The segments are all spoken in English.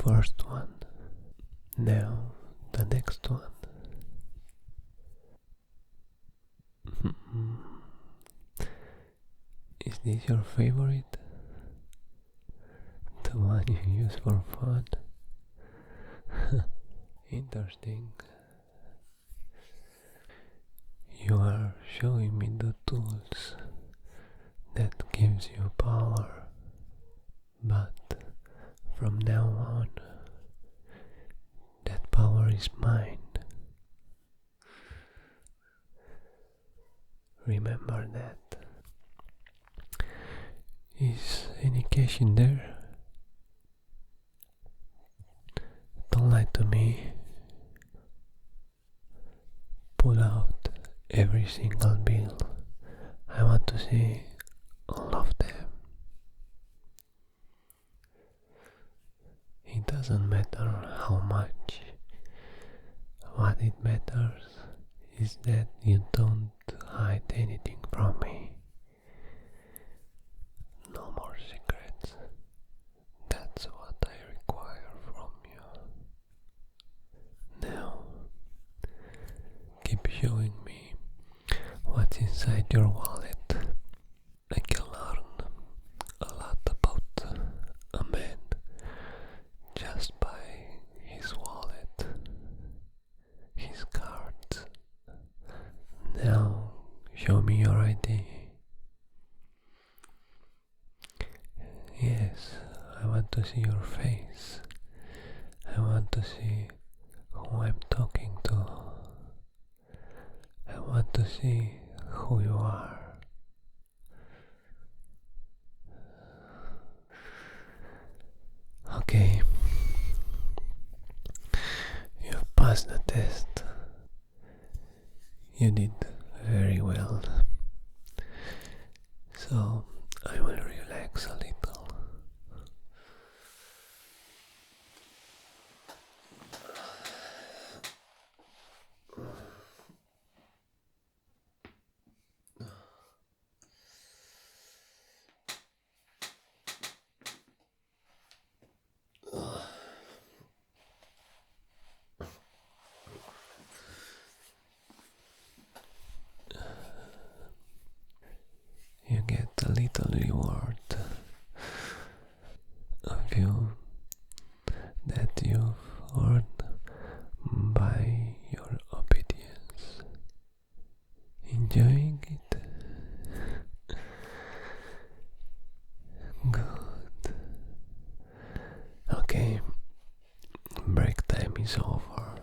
first one. Now the next one. Is this your favorite? The one you use for fun? Interesting. You are showing me the tools that gives you power, but from now on, that power is mine. Remember that. Is any cash in there? Don't lie to me. Pull out every single bill. I want to see all of them. It doesn't matter how much. What it matters is that you don't hide anything from me. No more secrets. That's what I require from you. Now, keep showing me what's inside your wallet. I can learn a lot about a man just by his wallet, his cards. Now, show me your ID. Yes, I want to see your face. I want to see who I'm talking to. I want to see who you are. Okay, you've passed the test. You did very well. So I will relax a little. You get a little reward, a view that you've earned by your obedience. Enjoying it? Good. Okay, break time is over.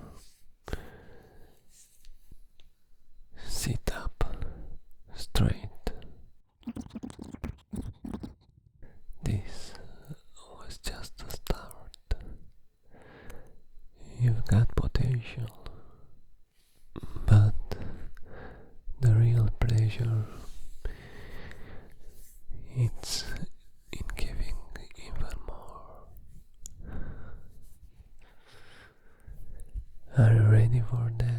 Sit up straight. This was just a start. You've got potential, but the real pleasure it's in giving even more. Are you ready for that?